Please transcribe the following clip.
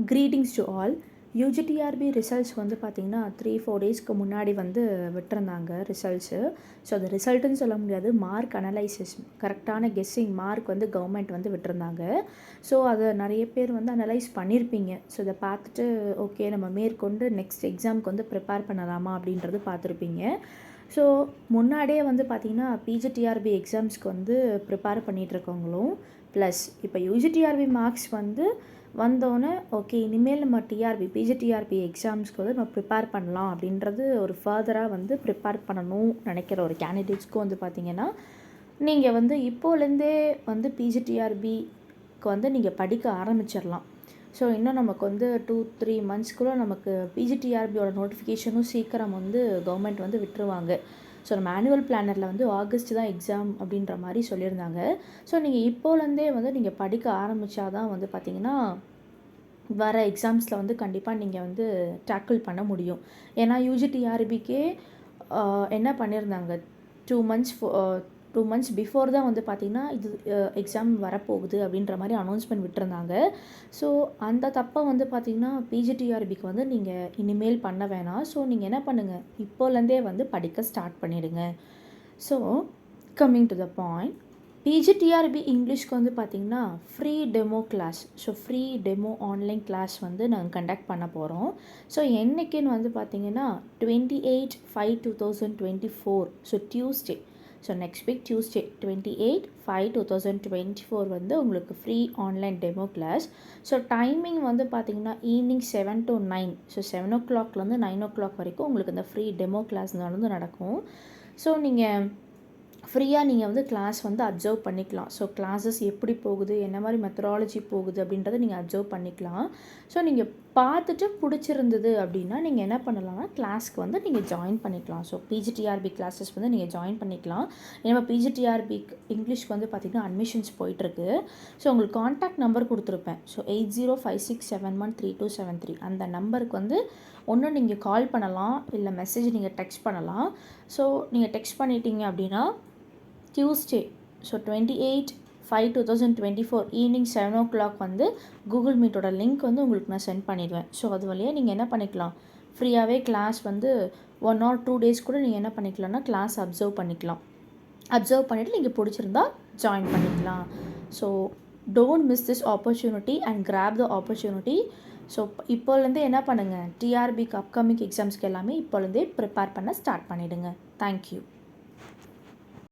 Greetings to all. UGTRB results வந்து பார்த்திங்கன்னா 3-4 டேஸ்க்கு முன்னாடி வந்து விட்டுருந்தாங்க ரிசல்ட்ஸு. ஸோ அது ரிசல்ட்டுன்னு சொல்ல முடியாது, மார்க் அனலைசிஸ், கரெக்டான கெஸ்ஸிங் மார்க் வந்து கவர்மெண்ட் வந்து விட்டுருந்தாங்க. ஸோ அதை நிறைய பேர் வந்து அனலைஸ் பண்ணியிருப்பீங்க. ஸோ இதை பார்த்துட்டு ஓகே நம்ம மேற்கொண்டு நெக்ஸ்ட் எக்ஸாமுக்கு வந்து ப்ரிப்பேர் பண்ணலாமா அப்படின்றது பார்த்துருப்பீங்க. ஸோ முன்னாடியே வந்து பார்த்திங்கன்னா பிஜிடிஆர்பி எக்ஸாம்ஸ்க்கு வந்து ப்ரிப்பேர் பண்ணிகிட்ருக்கவங்களும் ப்ளஸ் இப்போ யூஜிடிஆர்பி மார்க்ஸ் வந்து வந்தோடனே ஓகே இனிமேல் நம்ம பிஜிடிஆர்பி எக்ஸாம்ஸ்க்கு வந்து நம்ம ப்ரிப்பேர் பண்ணலாம் அப்படின்றது ஒரு ஃபர்தராக வந்து ப்ரிப்பேர் பண்ணணும் நினைக்கிற ஒரு கேண்டிடேட்ஸ்க்கும் வந்து பார்த்திங்கன்னா நீங்கள் வந்து இப்போலேருந்தே வந்து பிஜிடிஆர்பிக்கு வந்து நீங்கள் படிக்க ஆரம்பிச்சிடலாம். ஸோ இன்னும் நமக்கு வந்து 2-3 மந்த்ஸ்க்குள்ளே நமக்கு பிஜிடிஆர்பியோட நோட்டிஃபிகேஷனும் சீக்கிரம் வந்து கவர்மெண்ட் வந்து விட்டுருவாங்க. ஸோ நம்ம ஆனுவல் பிளானரில் வந்து ஆகஸ்ட் தான் எக்ஸாம் அப்படின்ற மாதிரி சொல்லியிருந்தாங்க. ஸோ நீங்கள் இப்போலேருந்தே வந்து நீங்கள் படிக்க ஆரம்பித்தா தான் வந்து பார்த்திங்கன்னா வர எக்ஸாம்ஸில் வந்து கண்டிப்பாக நீங்கள் வந்து டேக்கிள் பண்ண முடியும். ஏன்னா யூஜிடிஆர்பிக்கே என்ன பண்ணியிருந்தாங்க, 2 months பிஃபோர் தான் வந்து பார்த்திங்கன்னா இது எக்ஸாம் வரப்போகுது அப்படின்ற மாதிரி அனௌன்ஸ்மெண்ட் விட்டுருந்தாங்க. ஸோ அந்த தப்பை வந்து பார்த்திங்கன்னா பிஜிடிஆர்பிக்கு வந்து நீங்கள் இனிமேல் பண்ண வேணாம். ஸோ நீங்கள் என்ன பண்ணுங்கள், இப்போலேருந்தே வந்து படிக்க ஸ்டார்ட் பண்ணிவிடுங்க. So coming to the point, PGTRB இங்கிலீஷ்க்கு வந்து பார்த்திங்கன்னா free demo class, so free demo online class வந்து நாங்கள் கண்டக்ட் பண்ண போகிறோம். ஸோ என்றைக்குன்னு வந்து பார்த்திங்கன்னா 28/5/2024, so Tuesday, so next week Tuesday 28/5/2024 வந்து உங்களுக்கு free online demo class. So timing வந்து பார்த்திங்கன்னா ஈவினிங் 7 to 9, ஸோ 7 o'clock வந்து 9 o'clock வரைக்கும் உங்களுக்கு இந்த ஃப்ரீ டெமோ கிளாஸ் நடக்கும். ஸோ நீங்கள் ஃப்ரீயாக நீங்கள் வந்து கிளாஸ் வந்து அப்சர்வ் பண்ணிக்கலாம். ஸோ கிளாஸஸ் எப்படி போகுது, என்ன மாதிரி மெத்தடாலஜி போகுது அப்படின்றத நீங்கள் அப்சர்வ் பண்ணிக்கலாம். ஸோ நீங்கள் பார்த்துட்டு பிடிச்சிருந்தது அப்படின்னா நீங்கள் என்ன பண்ணலாம்னா கிளாஸ்க்கு வந்து நீங்கள் ஜாயின் பண்ணிக்கலாம். ஸோ பிஜிடிஆர்பி கிளாஸஸ் வந்து நீங்கள் ஜாயின் பண்ணிக்கலாம். ஏன்னா பிஜிடிஆர்பி இங்கிலீஷ்க்கு வந்து பார்த்திங்கன்னா அட்மிஷன்ஸ் போயிட்டுருக்கு. ஸோ உங்களுக்கு கான்டாக்ட் நம்பர் கொடுத்துருப்பேன். ஸோ 8056713273 அந்த நம்பருக்கு வந்து ஒன்று நீங்கள் கால் பண்ணலாம், இல்லை மெசேஜ் நீங்கள் டெக்ஸ்ட் பண்ணலாம். ஸோ நீங்கள் டெக்ஸ்ட் பண்ணிட்டீங்க அப்படின்னா டியூஸ்டே, ஸோ 28/5/2024 ஈவினிங் 7 o'clock வந்து கூகுள் மீட்டோட லிங்க் வந்து உங்களுக்கு நான் சென்ட் பண்ணிடுவேன். ஸோ அது வழியாக நீங்கள் என்ன பண்ணிக்கலாம், ஃப்ரீயாகவே கிளாஸ் வந்து 1 or 2 days கூட நீங்கள் என்ன பண்ணிக்கலாம்னா கிளாஸ் அப்சர்வ் பண்ணிக்கலாம். அப்சர்வ் பண்ணிவிட்டு நீங்கள் பிடிச்சிருந்தா ஜாயின் பண்ணிக்கலாம். So don't miss this opportunity and grab the opportunity. So இப்போலேருந்தே என்ன பண்ணுங்கள், டிஆர்பிக்கு அப்கமிங் எக்ஸாம்ஸ்க்கு எல்லாமே இப்போலேருந்தே ப்ரிப்பேர் பண்ண ஸ்டார்ட் பண்ணிவிடுங்க. தேங்க்யூ.